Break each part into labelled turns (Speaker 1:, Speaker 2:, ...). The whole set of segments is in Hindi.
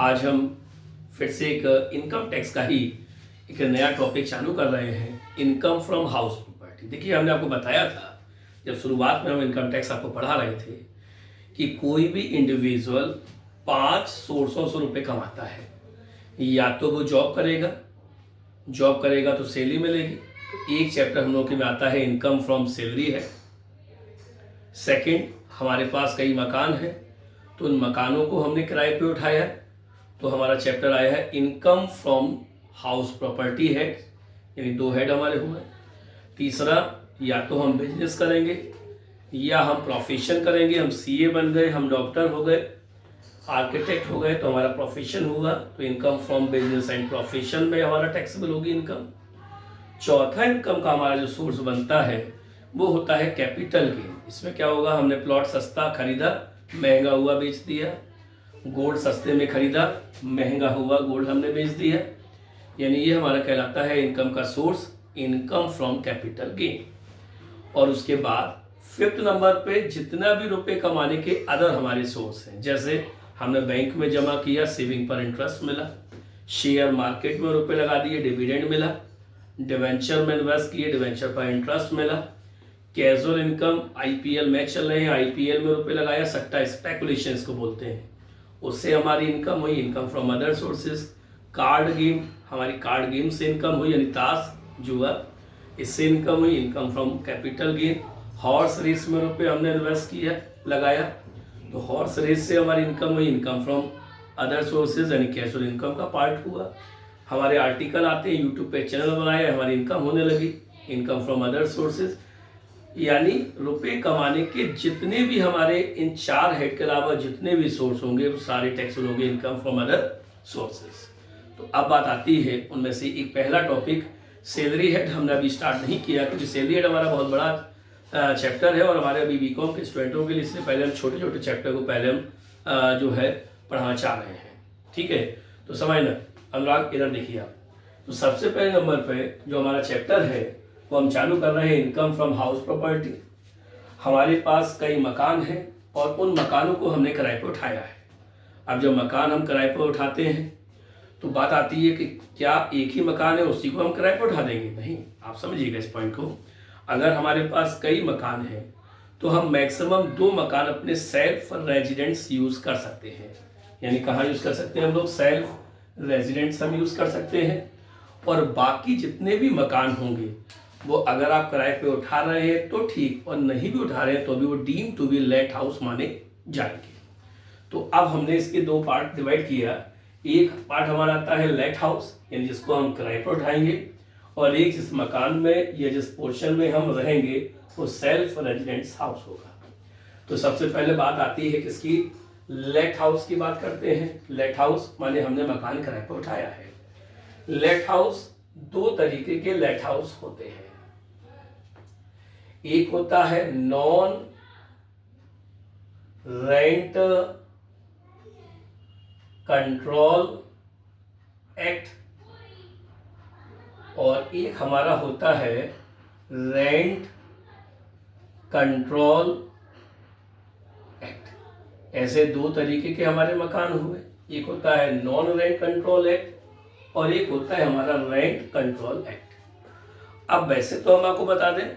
Speaker 1: आज हम फिर से एक इनकम टैक्स का ही एक नया टॉपिक चालू कर रहे हैं, इनकम फ्रॉम हाउस प्रॉपर्टी। देखिए, हमने आपको बताया था जब शुरुआत में हम इनकम टैक्स आपको पढ़ा रहे थे कि कोई भी इंडिविजुअल 5 सोर्सों से रुपये कमाता है। या तो वो जॉब करेगा तो सैलरी मिलेगी। तो एक चैप्टर हम लोग के में आता है इनकम फ्रॉम सैलरी है। सेकंड, हमारे पास कई मकान हैं तो उन मकानों को हमने किराए पे उठाया है, तो हमारा चैप्टर आया है income from house property head, यानी 2 हेड हमारे हुए। तीसरा, या तो हम बिजनेस करेंगे या हम प्रोफेशन करेंगे। हम सीए बन गए, हम डॉक्टर हो गए, आर्किटेक्ट हो गए, तो हमारा प्रोफेशन हुआ, तो income from business and profession में हमारा टैक्सेबल होगी इनकम। चौथा इनकम का हमारा जो सोर्स बनता है वो होता है कैपिटल गेन। इसमें क्या होगा, हमने प्लॉट सस्ता खरीदा, महंगा हुआ बेच दिया। गोल्ड सस्ते में खरीदा, महंगा हुआ गोल्ड हमने बेच दिया। यानी ये हमारा कहलाता है इनकम का source, income from capital gain. और उसके बाद 5th नंबर पे जितना भी रुपए कमाने के अदर हमारे सोर्स हैं, जैसे हमने बैंक में जमा किया, सेविंग पर इंटरेस्ट मिला, शेयर मार्केट में रुपए लगा दिए, डिविडेंड मिला, डिवेंचर में इन्वेस्ट किए, डिवेंचर पर इंटरेस्ट मिला, कैजुअल इनकम, आईपीएल मैच चल रहे हैं, आईपीएल में रुपए लगाया, सट्टा स्पेकुलेशन इसको बोलते हैं, उससे हमारी इनकम हुई, income from other sources. Card game, हमारी कार्ड गेम से इनकम हुई, यानी ताश जुआ, इससे इनकम हुई, income from capital gain. Horse race में रुपए हमने इन्वेस्ट किया, लगाया, तो हॉर्स रेस से हमारी इनकम हुई, इनकम फ्रॉम अदर सोर्सेज, यानी कैजुअल इनकम का पार्ट हुआ। हमारे आर्टिकल आते हैं, यूट्यूब पे चैनल बनाया, हमारी इनकम होने लगी, इनकम फ्रॉम अदर सोर्सेज। यानी रुपए कमाने के जितने भी हमारे इन 4 हेड के अलावा जितने भी सोर्स होंगे वो सारे टैक्सेबल होंगे, इनकम फ्रॉम अदर सोर्सेज। तो अब बात आती है उनमें से एक पहला टॉपिक सैलरी हेड। हमने अभी स्टार्ट नहीं किया क्योंकि सैलरी हेड हमारा बहुत बड़ा चैप्टर है और हमारे अभी बीकॉम के स्टूडेंटों के लिए, इसलिए पहले हम छोटे छोटे चैप्टर को पहले हम जो है पढ़ाना चाह रहे हैं। ठीक है, तो समझना। अनुराग, इधर देखिए आप। तो सबसे पहले नंबर पे जो हमारा चैप्टर है वो हम चालू कर रहे हैं इनकम फ्रॉम हाउस प्रॉपर्टी। हमारे पास कई मकान हैं और उन मकानों को हमने किराए पे उठाया है। अब जब मकान हम किराए पे उठाते हैं तो बात आती है कि क्या एक ही मकान है उसी को हम किराए पे उठा देंगे? नहीं, आप समझिएगा इस पॉइंट को। अगर हमारे पास कई मकान हैं तो हम मैक्सिमम 2 मकान अपने सेल्फ रेजिडेंट्स यूज कर सकते हैं। यानी कहाँ यूज कर सकते हैं हम लोग? सेल्फ रेजिडेंट्स हम यूज कर सकते हैं। और बाकी जितने भी मकान होंगे वो अगर आप किराए पे उठा रहे हैं तो ठीक, और नहीं भी उठा रहे हैं तो भी वो deem to be let house माने जाएंगे। तो अब हमने इसके 2 पार्ट डिवाइड किया। एक पार्ट हमारा आता है लेट हाउस, यानी जिसको हम किराए पर उठाएंगे, और एक जिस मकान में या जिस पोर्शन में हम रहेंगे वो सेल्फ रेजिडेंट्स हाउस होगा। तो सबसे पहले बात आती है किसकी? लेट हाउस की बात करते हैं। लेट हाउस माने हमने मकान किराए पर उठाया है। लेट हाउस 2 तरीके के लेट हाउस होते हैं। एक होता है नॉन रेंट कंट्रोल एक्ट और एक हमारा होता है रेंट कंट्रोल एक्ट। ऐसे 2 तरीके के हमारे मकान हुए। एक होता है नॉन रेंट कंट्रोल एक्ट और एक होता है हमारा रेंट कंट्रोल एक्ट। अब वैसे तो हम आपको बता दें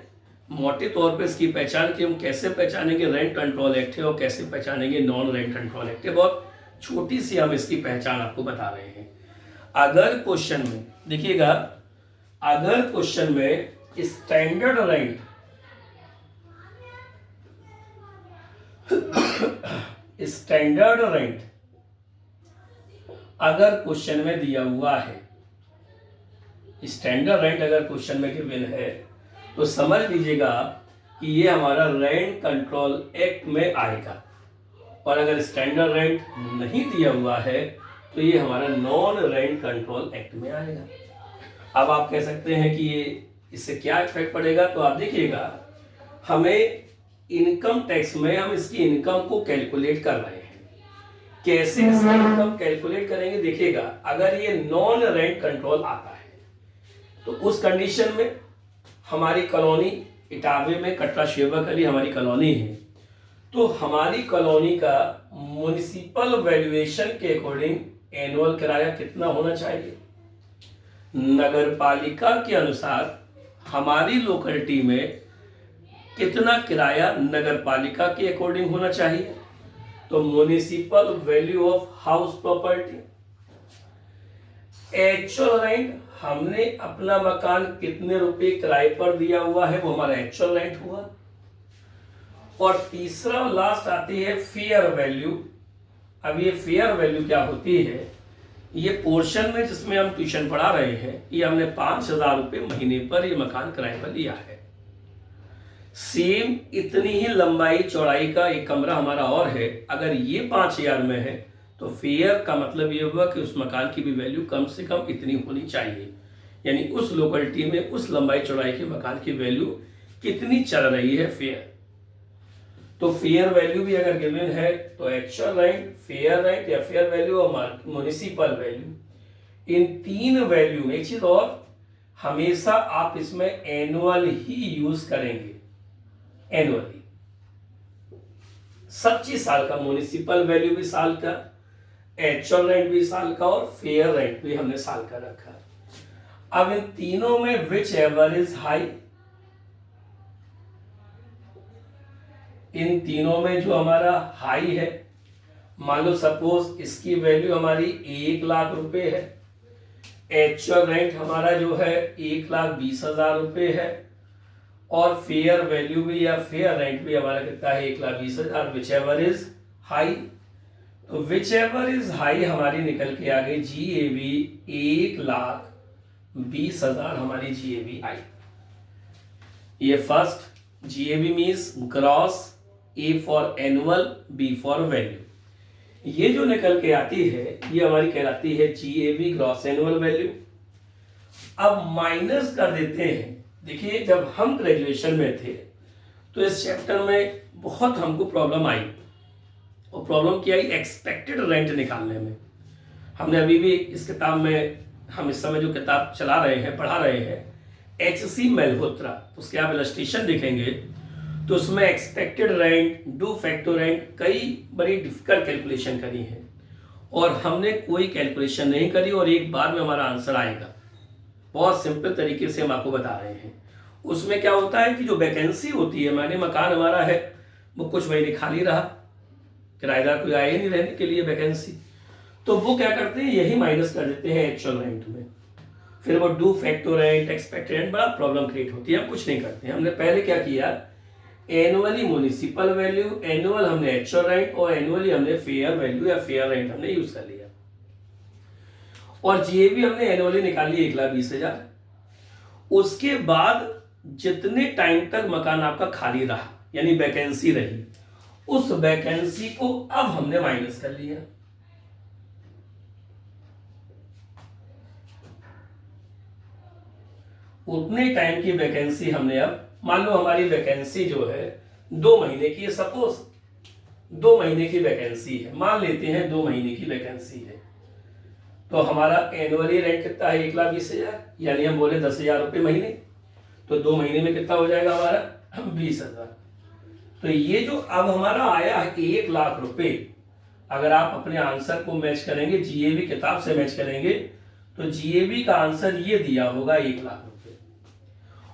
Speaker 1: मोटे तौर पे इसकी पहचान कि हम कैसे पहचानेंगे रेंट कंट्रोल एक्ट है और कैसे पहचानेंगे नॉन रेंट कंट्रोल एक्ट है। बहुत छोटी सी हम इसकी पहचान आपको बता रहे हैं। अगर क्वेश्चन में देखिएगा, अगर क्वेश्चन में स्टैंडर्ड रेंट स्टैंडर्ड रेंट अगर क्वेश्चन में दिया हुआ है, स्टैंडर्ड रेंट अगर क्वेश्चन में गिवन है तो समझ लीजिएगा कि ये हमारा रेंट कंट्रोल एक्ट में आएगा। और अगर स्टैंडर्ड रेंट नहीं दिया हुआ है तो ये हमारा नॉन रेंट कंट्रोल एक्ट में आएगा। अब आप कह सकते हैं कि ये इससे क्या इफेक्ट पड़ेगा, तो आप देखिएगा हमें इनकम टैक्स में हम इसकी इनकम को कैलकुलेट कर रहे हैं। कैसे इसकी इनकम कैलकुलेट करेंगे? देखिएगा, अगर ये नॉन रेंट कंट्रोल आता है तो उस कंडीशन में हमारी कॉलोनी इटावे में कटरा शेवा कली हमारी कॉलोनी है, तो हमारी कॉलोनी का म्युनिसिपल वैल्यूएशन के अकॉर्डिंग एनुअल किराया कितना होना चाहिए? नगर पालिका के अनुसार हमारी लोकेलिटी में कितना किराया नगर पालिका के अकॉर्डिंग होना चाहिए? तो municipal value of house property. Actual rent, हमने अपना मकान कितने रुपए किराए पर दिया हुआ है, वो हमारा एक्चुअल रेंट हुआ। और तीसरा लास्ट आती है फेयर वैल्यू। अब ये फेयर वैल्यू क्या होती है? ये पोर्शन में जिसमें हम ट्यूशन पढ़ा रहे हैं, ये हमने 5,000 रुपये महीने पर ये मकान किराए पर लिया है। सेम इतनी ही लंबाई चौड़ाई का एक कमरा हमारा और है, अगर ये 5,000 में है तो फेयर का मतलब ये हुआ कि उस मकान की भी वैल्यू कम से कम इतनी होनी चाहिए, यानी उस लोकेलिटी में उस लंबाई चौड़ाई के मकान की वैल्यू कितनी चल रही है, फेयर। तो फेयर वैल्यू भी अगर गिवन है तो एक्चुअल रेंट, फेयर रेंट या फेयर वैल्यू और म्युनिसिपल वैल्यू, इन तीन वैल्यू में एक चीज और, हमेशा आप इसमें एनुअल ही यूज करेंगे, एनुअली। सब चीज साल का, म्युनिसिपल वैल्यू भी साल का, एक्चुअल रेंट भी साल का और फेयर रेंट भी हमने साल का रखा। अब इन तीनों में विच एवर इज हाई, इन तीनों में जो हमारा हाई है, मान लो सपोज इसकी वैल्यू हमारी 1,00,000 रुपए है, एक्चुअल रेंट हमारा जो है 1,20,000 रुपए है, और फेयर वैल्यू भी या फेयर रेंट भी हमारा कितना है, 1,20,000, विच एवर इज हाई। तो विच एवर इज हाई हमारी निकल के आ गई GAV 1,20,000 हमारी GAV आई। ये first GAV means gross, A for annual, B for value. ये जो निकल के आती है ये हमारी कहलाती है GAV ग्रॉस एनुअल वैल्यू। अब माइनस कर देते हैं। देखिए जब हम ग्रेजुएशन में थे तो इस चैप्टर में बहुत हमको प्रॉब्लम आई, और प्रॉब्लम क्या आई, एक्सपेक्टेड रेंट निकालने में। हमने अभी भी इस किताब में, हम इस समय जो किताब चला रहे हैं, पढ़ा रहे हैं, HC मल्होत्रा, उसके आप इलस्ट्रेशन देखेंगे तो उसमें expected rent, do factor rent, कई बड़ी डिफिकल्ट कैलकुलेशन करी है, और हमने कोई कैलकुलेशन नहीं करी और एक बार में हमारा आंसर आएगा। बहुत सिंपल तरीके से हम आपको बता रहे हैं। उसमें क्या होता है कि जो वैकेंसी होती है, माने मकान हमारा है वो कुछ महीने खाली रहा, किराएदार कोई आए ही नहीं रहने के लिए वैकेंसी, तो वो क्या करते हैं, यही माइनस कर देते हैं एक्चुअल रेंट में। फिर वो do factor rent, expected rent, बड़ा प्रॉब्लम क्रिएट होती है। हम कुछ नहीं करते हैं। हमने पहले क्या किया, एनुअली म्युनिसिपल वैल्यू, एनुअल हमने एक्चुअल रेंट, और एनुअली हमने फेयर वैल्यू या फेयर रेंट हमने यूज कर लिया, और GAV हमने एनुअली निकाली 1,20,000। उसके बाद जितने टाइम तक मकान आपका खाली रहा, यानी वैकेंसी रही, उस वैकेंसी को अब हमने माइनस कर लिया। उतने टाइम की वैकेंसी हमने, अब मान लो हमारी वैकेंसी जो है 2 महीने की है, सपोज 2 महीने की वैकेंसी है, मान लेते हैं 2 महीने की वैकेंसी है, तो हमारा एनुअली रेंट कितना है, 1,20,000, यानी हम बोले 10,000 रुपये महीने, तो 2 महीने में कितना हो जाएगा हमारा 20,000। तो ये जो अब हमारा आया है 1,00,000 रुपये, अगर आप अपने आंसर को मैच करेंगे, GAV किताब से मैच करेंगे, तो GAV का आंसर ये दिया होगा 1,00,000 रुपये।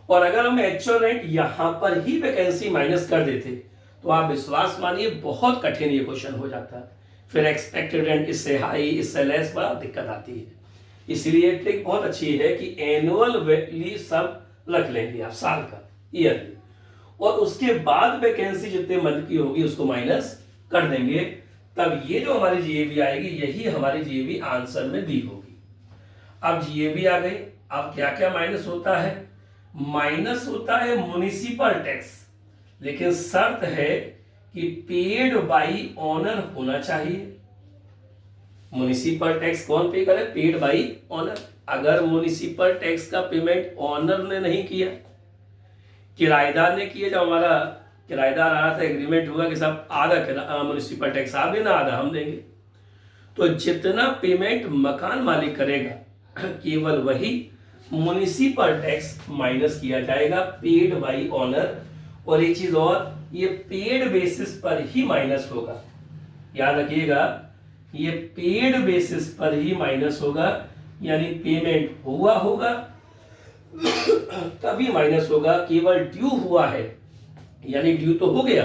Speaker 1: और अगर हम एक्चुअल रेंट यहां पर ही वैकेंसी माइनस कर देते तो आप विश्वास मानिए बहुत कठिन ये क्वेश्चन हो जाता। फिर एक्सपेक्टेड रेंट इससे हाई, इससे लेस, बड़ा दिक्कत आती है। इसलिए ट्रिक बहुत अच्छी है कि एनुअल वैल्यू सब रख लेंगे आप, साल का, ईयरली, और उसके बाद वैकेंसी जितने मंथ की होगी उसको माइनस कर देंगे, तब ये जो हमारी GAV आएगी यही हमारी GAV आंसर में दी होगी। अब GAV आ गई। अब क्या क्या माइनस होता है, माइनस होता है म्युनिसिपल टैक्स, लेकिन शर्त है कि पेड बाई ऑनर होना चाहिए। म्युनिसिपल टैक्स कौन पे करे, पेड बाई ऑनर। अगर म्युनिसिपल टैक्स का पेमेंट ऑनर ने नहीं किया, किराएदार ने किया, जब हमारा किराएदार आ रहा था, एग्रीमेंट हुआ कि साहब आधा म्युनिसिपल टैक्स आप देना, आधा हम देंगे, तो जितना पेमेंट मकान मालिक करेगा केवल वही म्युनिसिपल टैक्स माइनस किया जाएगा, पेड बाई ऑनर। और एक चीज और, ये पेड बेसिस पर ही माइनस होगा। याद रखिएगा ये पेड बेसिस पर ही माइनस होगा, यानी पेमेंट हुआ होगा तभी माइनस होगा। केवल ड्यू हुआ है, यानी ड्यू तो हो गया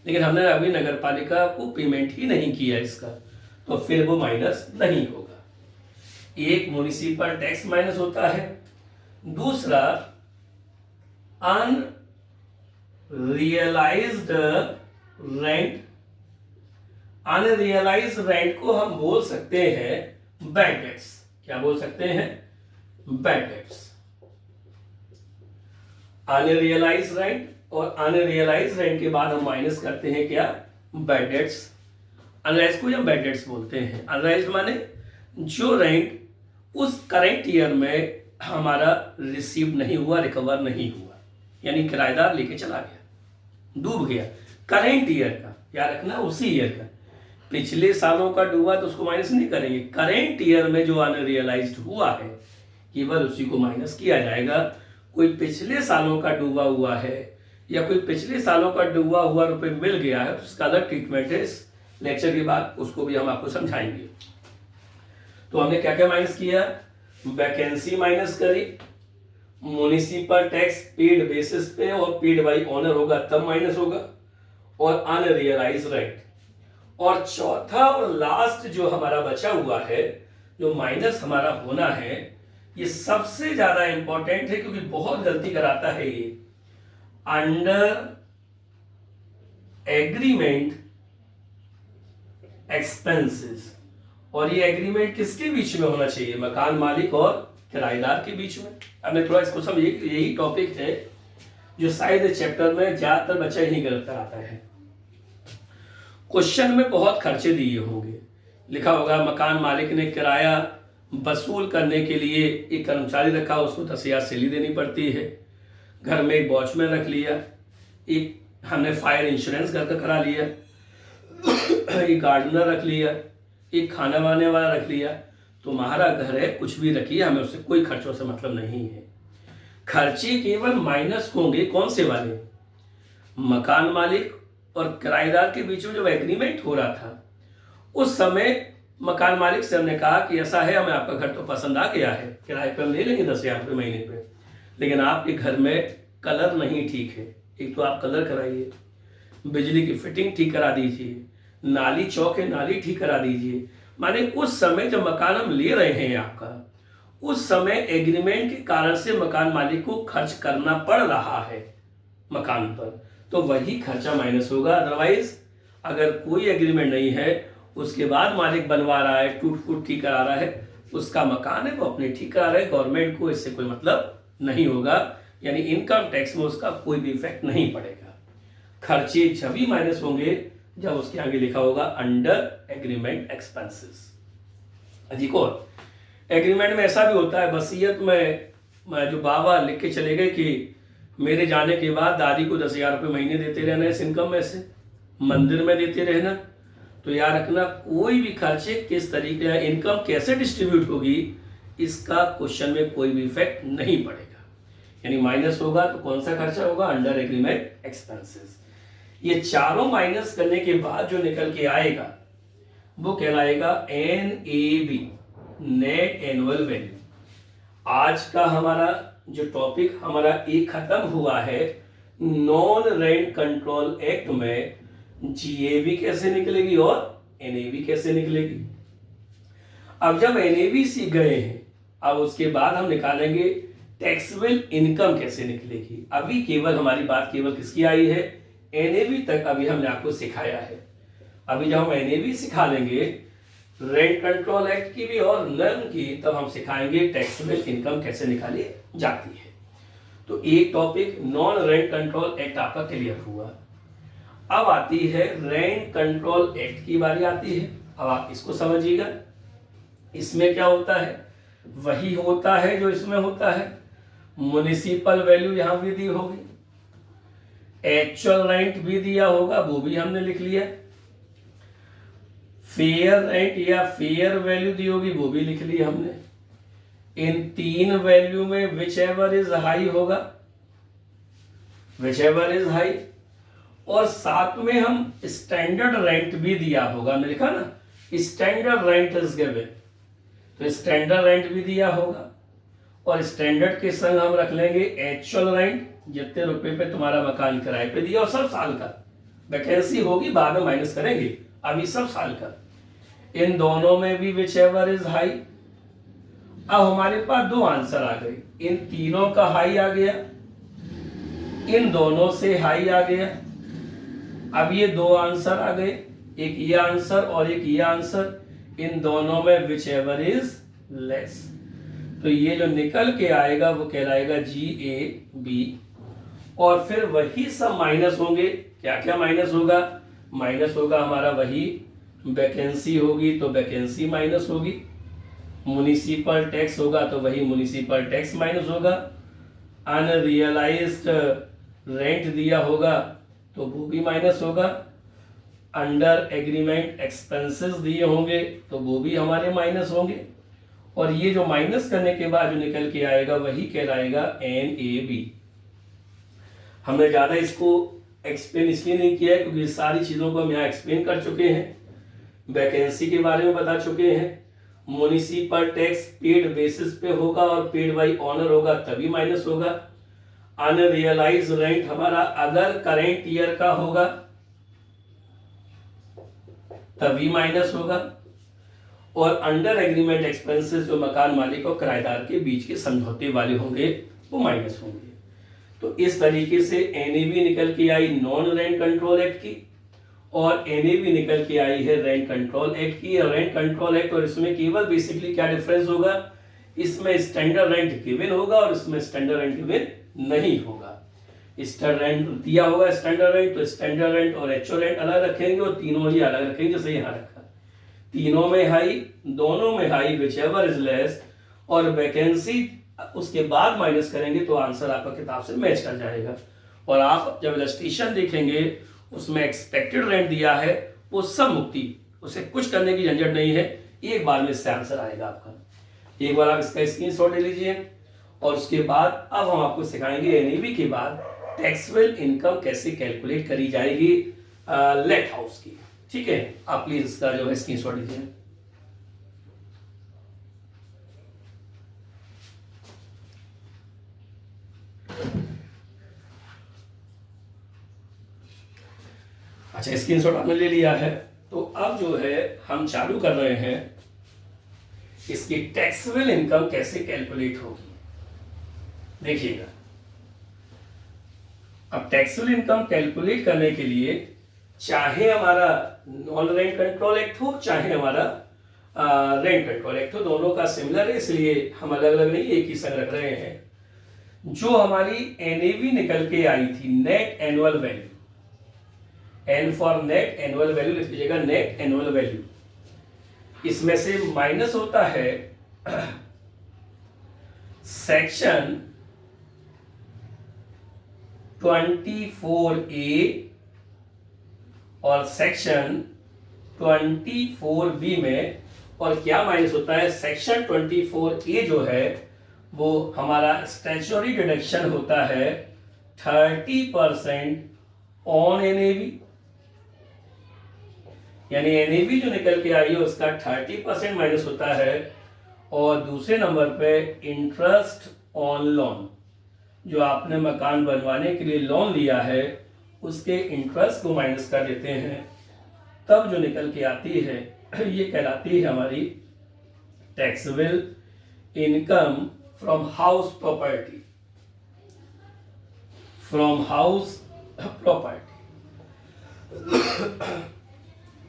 Speaker 1: लेकिन हमने अभी नगर पालिका को पेमेंट ही नहीं किया इसका, तो फिर वो माइनस नहीं होगा। एक म्युनिसिपल टैक्स माइनस होता है, दूसरा अनरियलाइज्ड रेंट। अनरियलाइज्ड रेंट को हम बोल सकते हैं बैड डेट्स। क्या बोल सकते हैं? Bad debts. अनरियलाइज्ड रेंट, और अनरियलाइज्ड रेंट के बाद हम माइनस करते हैं क्या? Bad debts. अनराइज्ड को हम बैड डेट्स बोलते हैं। अनराइज्ड माने जो रेंट उस करेंट ईयर में हमारा रिसीव नहीं हुआ, रिकवर नहीं हुआ, यानी किराएदार लेके चला गया, डूब गया। करेंट ईयर का याद रखना, उसी ईयर का। पिछले सालों का डूबा तो उसको माइनस नहीं करेंगे, करेंट ईयर में जो अनरियलाइज्ड हुआ है केवल उसी को माइनस किया जाएगा। कोई पिछले सालों का डूबा हुआ है या कोई पिछले सालों का डूबा हुआ रुपए मिल गया है तो उसका अलग ट्रीटमेंट है। इस लेक्चर के बाद उसको भी हम आपको समझाएंगे। तो हमने क्या क्या माइनस किया? वैकेंसी माइनस करी, म्युनिसिपल टैक्स पेड बेसिस पे और पेड बाय ऑनर होगा तब माइनस होगा, और अनरियलाइज्ड रेंट। और चौथा और लास्ट जो हमारा बचा हुआ है, जो माइनस हमारा होना है, ये सबसे ज्यादा इंपॉर्टेंट है क्योंकि बहुत गलती कराता है ये। Under agreement expenses. और ये एग्रीमेंट किसके बीच में होना चाहिए? मकान मालिक और किराएदार के बीच में। अब मैं थोड़ा इसको समझिए, यही टॉपिक है जो शायद चैप्टर में ज्यादातर बच्चा यही गलत कराता है। क्वेश्चन में बहुत खर्चे दिए होंगे, लिखा होगा मकान मालिक ने किराया वसूल करने के लिए एक कर्मचारी रखा, उसको 10,000 सैलरी देनी पड़ती है। घर में एक वॉचमैन रख लिया, एक हमने फायर इंश्योरेंस घर का करा लिया, एक गार्डनर रख लिया, एक खाना बनाने वाला रख लिया। तो हमारा घर है, कुछ भी रखिए, हमें उससे कोई खर्चों से मतलब नहीं है। खर्चे केवल माइनस होंगे कौन से वाले? मकान मालिक और किराएदार के बीच में जब एग्रीमेंट हो रहा था उस समय मकान मालिक से हमने कहा कि ऐसा है, हमें आपका घर तो पसंद आ गया है, किराए पे हम ले लेंगे 10,000 रुपये महीने पे, लेकिन आपके घर में कलर नहीं ठीक है, एक तो आप कलर कराइए, बिजली की फिटिंग ठीक करा दीजिए, नाली चौक है नाली ठीक करा दीजिए। माने उस समय जब मकान हम ले रहे हैं आपका, उस समय एग्रीमेंट के कारण से मकान मालिक को खर्च करना पड़ रहा है मकान पर, तो वही खर्चा माइनस होगा। अदरवाइज अगर कोई एग्रीमेंट नहीं है, उसके बाद मालिक बनवा रहा है, टूट फूट ठीक करा रहा है, उसका मकान है वो अपने ठीक करा रहा है, गवर्नमेंट को इससे कोई मतलब नहीं होगा, यानी इनकम टैक्स में उसका कोई भी इफेक्ट नहीं पड़ेगा। खर्चे छवि माइनस होंगे जब उसके आगे लिखा होगा अंडर एग्रीमेंट एक्सपेंसेस। अजीब और एग्रीमेंट में ऐसा भी होता है, वसीयत में जो बाबा लिख के चले गए कि मेरे जाने के बाद दादी को 10,000 रुपये महीने देते रहना, इस इनकम में से मंदिर में देते रहना। तो याद रखना, कोई भी खर्चे किस तरीके या इनकम कैसे डिस्ट्रीब्यूट होगी, इसका क्वेश्चन में कोई भी इफेक्ट नहीं पड़ेगा, यानी माइनस होगा तो कौन सा खर्चा होगा? Under agreement expenses. ये चारों माइनस करने के बाद जो निकल के आएगा वो कहलाएगा NAV, नेट एनुअल वैल्यू। आज का हमारा जो टॉपिक हमारा एक खत्म हुआ है, नॉन रेंट कंट्रोल एक्ट में GAV कैसे निकलेगी और NAV कैसे निकलेगी। अब जब NAV सीख गए हैं, अब उसके बाद हम निकालेंगे टैक्सेबल इनकम कैसे निकलेगी। अभी केवल हमारी बात केवल किसकी आई है? NAV तक अभी हमने आपको सिखाया है। अभी जब हम NAV सिखा लेंगे रेंट कंट्रोल एक्ट की भी और नर्म की, तब हम सिखाएंगे टैक्सेबल इनकम कैसे निकाली जाती है। तो एक topic non rent control act आपका क्लियर हुआ। अब आती है रेंट कंट्रोल एक्ट की बारी आती है। अब आप इसको समझिएगा, इसमें क्या होता है? वही होता है जो इसमें होता है। म्युनिसिपल वैल्यू यहां भी दी होगी, एक्चुअल रेंट भी दिया होगा, वो भी हमने लिख लिया, फेयर रेंट या फेयर वैल्यू दी होगी, वो भी लिख लिया हमने। इन तीन वैल्यू में विच एवर इज हाई होगा, विच एवर इज हाई, और साथ में हम स्टैंडर्ड रेंट भी दिया होगा, हमने लिखा ना स्टैंडर्ड रेंट इज गिवन, तो स्टैंडर्ड रेंट भी दिया होगा और स्टैंडर्ड के संग हम रख लेंगे एक्चुअल रेंट, जितने रुपए पे तुम्हारा मकान किराए पे दिया और सब साल का। वैकेंसी होगी बाद में माइनस करेंगे, अभी सब साल का। इन दोनों में भी विच एवर इज हाई। अब हमारे पास दो आंसर आ गए, इन तीनों का हाई आ गया, इन दोनों से हाई आ गया। अब ये दो आंसर आ गए, एक ये आंसर और एक ये आंसर, इन दोनों में विच एवर इज लेस। तो ये जो निकल के आएगा वो कहलाएगा GAB। और फिर वही सब माइनस होंगे। क्या क्या माइनस होगा? माइनस होगा हमारा वही वैकेंसी होगी तो वैकेंसी माइनस होगी, म्युनिसिपल टैक्स होगा तो वही म्युनिसिपल टैक्स माइनस होगा, अनरियलाइज्ड रेंट दिया होगा तो वो भी माइनस होगा, अंडर एग्रीमेंट एक्सपेंसेस दिए होंगे तो वो भी हमारे माइनस होंगे। और ये जो माइनस करने के बाद जो निकल के आएगा वही कहलाएगा NAB। हमने ज़्यादा इसको एक्सप्लेन इसलिए नहीं किया है क्योंकि ये सारी चीज़ों को हम यहाँ एक्सप्लेन कर चुके हैं, वैकेंसी के बारे में बता चुके हैं, म्युनिसिपल टैक्स पेड बेसिस पे होगा और पेड बाय ऑनर होगा तभी माइनस होगा, अनरियलाइज रेंट हमारा अगर करेंट ईयर का होगा तभी माइनस होगा, और अंडर एग्रीमेंट एक्सपेंसेस जो मकान मालिक और किराएदार के बीच के समझौते वाले होंगे वो माइनस होंगे। तो इस तरीके से NAB निकल के आई नॉन रेंट कंट्रोल एक्ट की और NAB निकल के आई है रेंट कंट्रोल एक्ट की। रेंट कंट्रोल एक्ट और इसमें केवल बेसिकली क्या डिफरेंस होगा, इसमें स्टैंडर्ड रेंट गिवन होगा और इसमें स्टैंडर्ड रेंट गिवन नहीं होगा। स्टैंडर्ड रेंट दिया होगा स्टैंडर्ड रेंट, तो स्टैंडर्ड रेंट और एक्चुअल रेंट अलग रखेंगे और तीनों ही अलग रखेंगे जैसे यहाँ रखा, तीनों में हाई, दोनों में high, which ever is less, और वैकेंसी उसके बाद माइनस करेंगे तो आंसर आपका किताब से मैच कर जाएगा। और आप जब इलस्ट्रेशन देखेंगे उसमें एक्सपेक्टेड रेंट दिया है, वो सब मुक्ति, उसे कुछ करने की झंझट नहीं है, एक बार में इससे आंसर आएगा आपका। एक बार आप इसका स्क्रीनशॉट ले लीजिए और उसके बाद अब हम आपको सिखाएंगे NAB के बाद टैक्सेबल इनकम कैसे कैलकुलेट करी जाएगी लेट हाउस की। ठीक है, आप प्लीज इसका जो है स्क्रीनशॉट लीजिए। अच्छा, स्क्रीनशॉट आपने ले लिया है, तो अब जो है हम चालू कर रहे हैं इसकी टैक्सेबल इनकम कैसे कैलकुलेट होगी। देखिएगा, अब टैक्सेबल इनकम कैलकुलेट करने के लिए चाहे हमारा नॉन रेंट कंट्रोल एक्ट हो चाहे हमारा रेंट कंट्रोल एक्ट हो, दोनों का सिमिलर है इसलिए हम अलग अलग नहीं एक ही संग रख रहे हैं। जो हमारी NAV निकल के आई थी net annual value, N for net annual value लिख लीजिएगा, नेट एनुअल वैल्यू, इसमें से माइनस होता है सेक्शन 24A और सेक्शन 24B में, और क्या माइनस होता है सेक्शन 24A जो है वो हमारा स्टैट्यूटरी डिडक्शन होता है 30% ऑन NAV, यानी NAV जो निकल के आई है उसका 30% माइनस होता है, और दूसरे नंबर पे इंटरेस्ट ऑन लोन, जो आपने मकान बनवाने के लिए लोन लिया है उसके इंटरेस्ट को माइनस कर देते हैं, तब जो निकल के आती है ये कहलाती है हमारी taxable income from house property, from house property.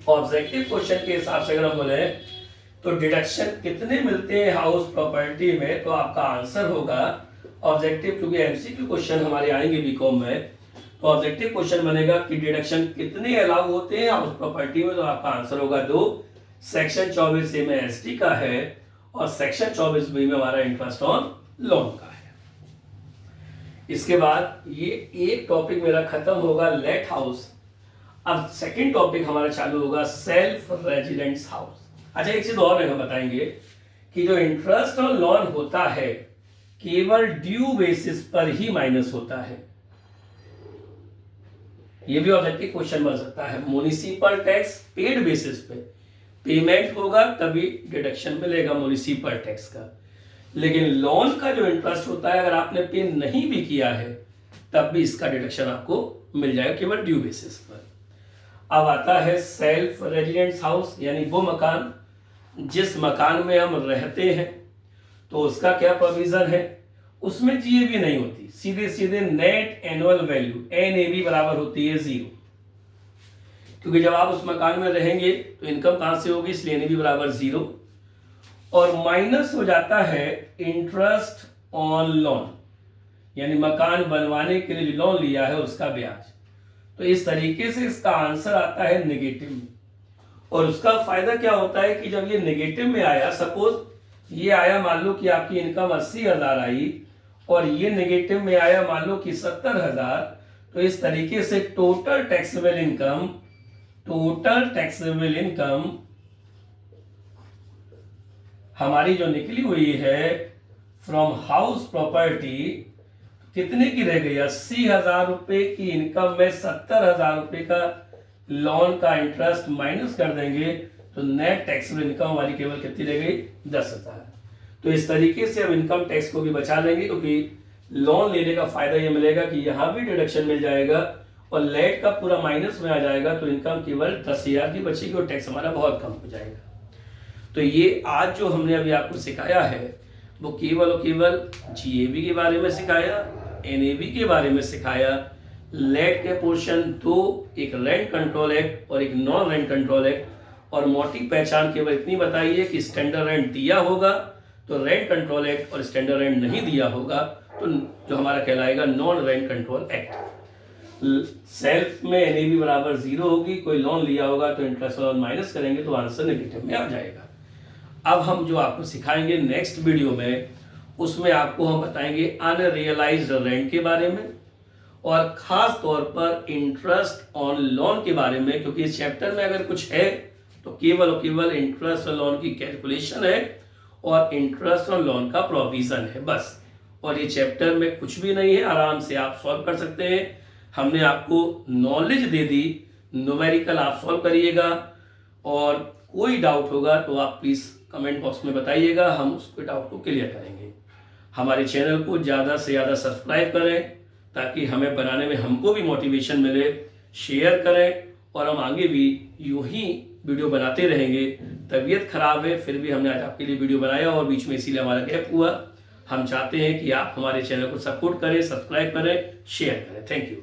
Speaker 1: Objective question के हिसाब से अगर हम बोले तो डिडक्शन कितने मिलते हैं हाउस प्रॉपर्टी में, तो आपका आंसर होगा ऑब्जेक्टिव, क्योंकि MCQ क्वेश्चन हमारे आएंगे बीकॉम में, तो ऑब्जेक्टिव क्वेश्चन बनेगा कि डिडक्शन कितने अलाउ होते हैं हाउस प्रॉपर्टी में, तो आपका आंसर होगा 2। सेक्शन 24A में ST का है और सेक्शन 24B में हमारा इंटरेस्ट ऑन लोन का है। इसके बाद ये एक टॉपिक मेरा खत्म होगा लेट हाउस। अब सेकंड टॉपिक हमारा चालू होगा सेल्फ रेजिडेंस हाउस। अच्छा, एक चीज और हम बताएंगे कि जो इंटरेस्ट ऑन लोन होता है केवल ड्यू बेसिस पर ही माइनस होता है, ये भी ऑब्जेक्टिव क्वेश्चन बन सकता है। म्युनिसिपल टैक्स पेड बेसिस पे, पेमेंट होगा तभी डिडक्शन मिलेगा म्युनिसिपल टैक्स का। लेकिन लोन का जो इंटरेस्ट होता है, अगर आपने पे नहीं भी किया है तब भी इसका डिडक्शन आपको मिल जाएगा, केवल ड्यू बेसिस पर। अब आता है सेल्फ रेजिडेंस हाउस, यानी वो मकान जिस मकान में हम रहते हैं, तो उसका क्या प्रोविजन है, उसमें जीएबी नहीं होती, सीधे सीधे नेट एनुअल वैल्यू एनएवी बराबर होती है 0, क्योंकि जब आप उस मकान में रहेंगे तो इनकम कहां से होगी, इसलिए एनएवी बराबर 0, और माइनस हो जाता है इंटरेस्ट ऑन लोन, यानी मकान बनवाने के लिए लोन लिया है उसका ब्याज। तो इस तरीके से इसका आंसर आता है नेगेटिव में। और उसका फायदा क्या होता है कि जब ये नेगेटिव में आया, सपोज ये आया, मान लो कि आपकी इनकम 80,000 आई और ये नेगेटिव में आया मान लो कि 70,000, तो इस तरीके से टोटल टैक्सेबल इनकम हमारी जो निकली हुई है फ्रॉम हाउस प्रॉपर्टी कितने की रह गई, 80,000 रुपए की इनकम में 70,000 रुपए का लोन का इंटरेस्ट माइनस कर देंगे तो नेट टैक्सेबल इनकम हमारी केवल कितनी रह गई, 10,000। तो इस तरीके से हम इनकम टैक्स को भी बचा लेंगे, क्योंकि लोन लेने का फायदा ये मिलेगा कि यहाँ भी डिडक्शन मिल जाएगा और लेट का पूरा माइनस में आ जाएगा, तो इनकम केवल 10,000 की बचेगी और टैक्स हमारा बहुत कम हो जाएगा। तो ये आज जो हमने अभी आपको सिखाया है वो केवल और केवल जीएबी के बारे में सिखाया, एनएबी के बारे में सिखाया, लेट के पोर्शन दो, एक रेंट कंट्रोल एक्ट और एक नॉन रेंट कंट्रोल एक्ट, और मोटी पहचान केवल इतनी बताई है कि स्टैंडर्ड रेंट दिया होगा तो रेंट कंट्रोल एक्ट, और स्टैंडर्ड रेंट नहीं दिया होगा तो जो हमारा कहलाएगा non rent control act. Self में एनएबी बराबर 0 होगी, कोई लोन लिया होगा तो इंटरेस्ट लोन माइनस करेंगे तो आंसर नेगेटिव में आ जाएगा। अब हम जो आपको सिखाएंगे नेक्स्ट वीडियो में, उसमें आपको हम बताएंगे अनरियलाइज्ड रेंट के बारे में और खास तौर पर इंटरेस्ट ऑन लोन के बारे में, क्योंकि इस चैप्टर में अगर कुछ है तो केवल और केवल इंटरेस्ट ऑन लोन की कैलकुलेशन है और इंटरेस्ट ऑन लोन का प्रोविजन है बस, और ये चैप्टर में कुछ भी नहीं है, आराम से आप सॉल्व कर सकते हैं। हमने आपको नॉलेज दे दी, न्यूमेरिकल आप सॉल्व करिएगा, और कोई डाउट होगा तो आप प्लीज़ कमेंट बॉक्स में बताइएगा, हम उसके डाउट को क्लियर करेंगे। हमारे चैनल को ज़्यादा से ज़्यादा सब्सक्राइब करें ताकि हमें बनाने में हमको भी मोटिवेशन मिले, शेयर करें, और हम आगे भी यूं ही वीडियो बनाते रहेंगे। तबीयत खराब है फिर भी हमने आज आपके लिए वीडियो बनाया और बीच में इसीलिए हमारा गैप हुआ। हम चाहते हैं कि आप हमारे चैनल को सपोर्ट करें, सब्सक्राइब करें, शेयर करें। Thank you.